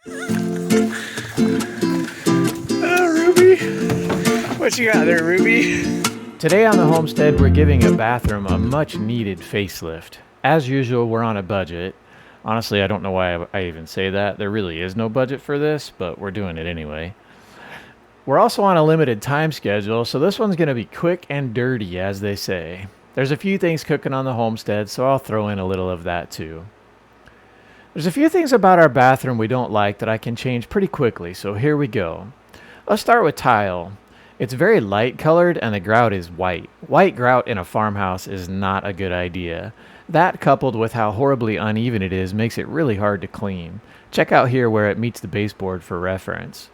Ruby, what you got there, Ruby? Today on the Homestead, we're giving a bathroom a much-needed facelift. As usual, we're on a budget. Honestly, I don't know why I even say that. There really is no budget for this, but we're doing it anyway. We're also on a limited time schedule, so this one's going to be quick and dirty, as they say. There's a few things cooking on the Homestead, so I'll throw in a little of that too. There's a few things about our bathroom we don't like that I can change pretty quickly, so here we go. Let's start with tile. It's very light colored and the grout is white. White grout in a farmhouse is not a good idea. That, coupled with how horribly uneven it is, makes it really hard to clean. Check out here where it meets the baseboard for reference.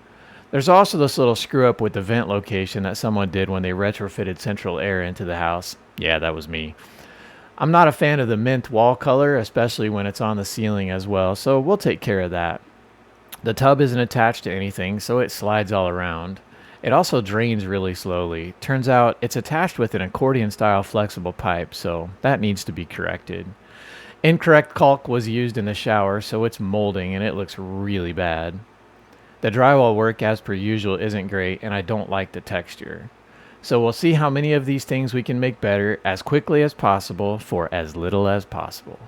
There's also this little screw up with the vent location that someone did when they retrofitted central air into the house. Yeah, that was me. I'm not a fan of the mint wall color, especially when it's on the ceiling as well, so we'll take care of that. The tub isn't attached to anything, so it slides all around. It also drains really slowly. Turns out it's attached with an accordion-style flexible pipe, so that needs to be corrected. Incorrect caulk was used in the shower, so it's molding and it looks really bad. The drywall work, as per usual, isn't great, and I don't like the texture. So we'll see how many of these things we can make better as quickly as possible for as little as possible.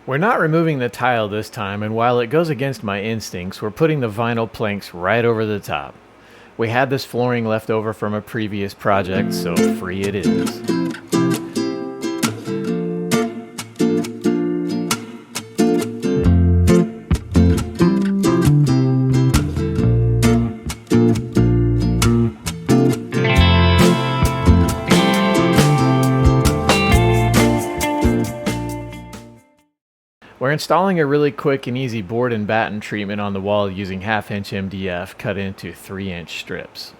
We're not removing the tile this time, and while it goes against my instincts, we're putting the vinyl planks right over the top. We had this flooring left over from a previous project, so free it is. We're installing a really quick and easy board and batten treatment on the wall using 1/2" MDF cut into 3" strips.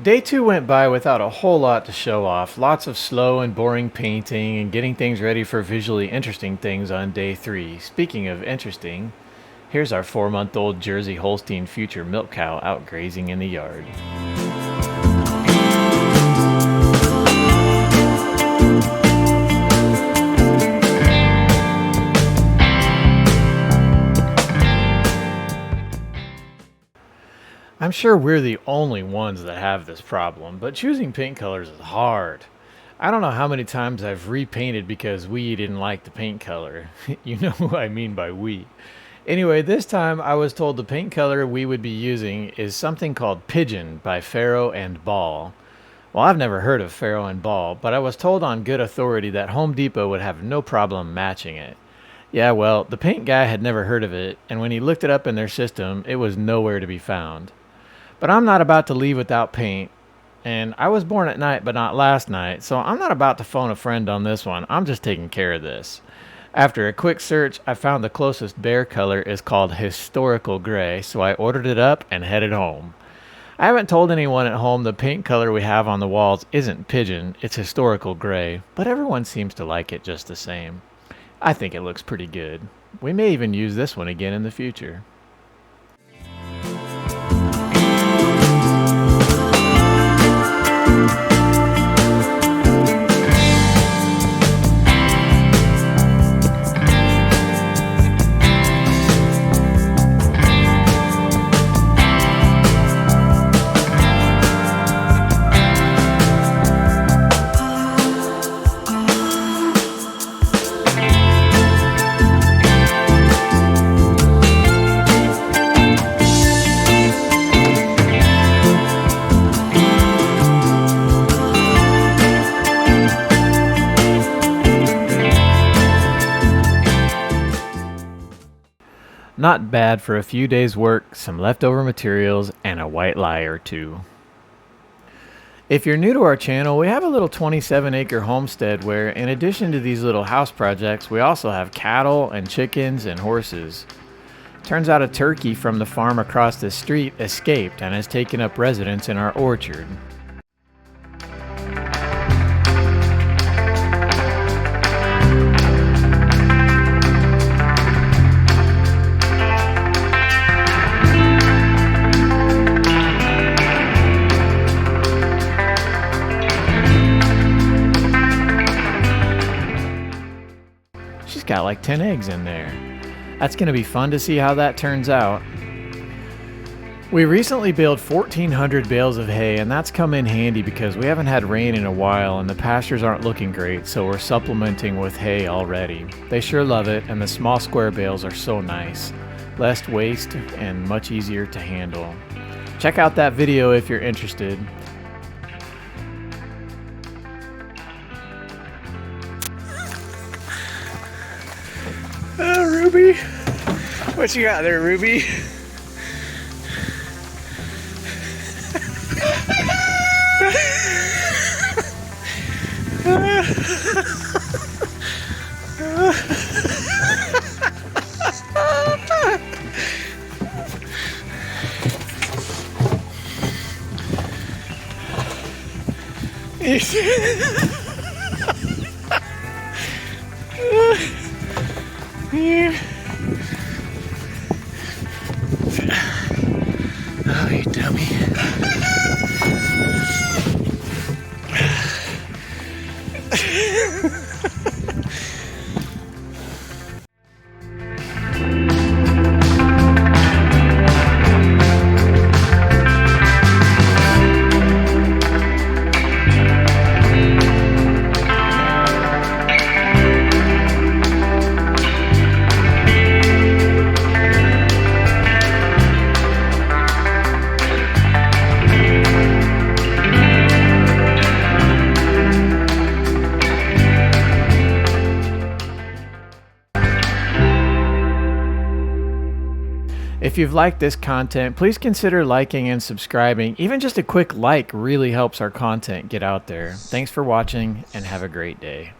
Day 2 went by without a whole lot to show off. Lots of slow and boring painting and getting things ready for visually interesting things on day 3. Speaking of interesting, here's our 4-month-old Jersey Holstein future milk cow out grazing in the yard. I'm sure we're the only ones that have this problem, but choosing paint colors is hard. I don't know how many times I've repainted because we didn't like the paint color. You know who I mean by we. Anyway, this time I was told the paint color we would be using is something called Pigeon by Farrow and Ball. Well, I've never heard of Farrow and Ball, but I was told on good authority that Home Depot would have no problem matching it. Yeah, well, the paint guy had never heard of it, and when he looked it up in their system, it was nowhere to be found. But I'm not about to leave without paint, and I was born at night but not last night, so I'm not about to phone a friend on this one. I'm just taking care of this. After a quick search, I found the closest bare color is called Historical Gray, so I ordered it up and headed home. I haven't told anyone at home the paint color we have on the walls isn't Pigeon, it's Historical Gray, but everyone seems to like it just the same. I think it looks pretty good. We may even use this one again in the future. Not bad for a few days' work, some leftover materials, and a white lie or two. If you're new to our channel, we have a little 27-acre homestead where, in addition to these little house projects, we also have cattle and chickens and horses. Turns out a turkey from the farm across the street escaped and has taken up residence in our orchard. Got like 10 eggs in there. That's going to be fun to see how that turns out. We recently baled 1,400 bales of hay, and that's come in handy because we haven't had rain in a while and the pastures aren't looking great, so we're supplementing with hay already. They sure love it, and the small square bales are so nice. Less waste and much easier to handle. Check out that video if you're interested. Ruby, what you got there, Ruby? Oh, you dummy. If you've liked this content, please consider liking and subscribing. Even just a quick like really helps our content get out there. Thanks for watching and have a great day.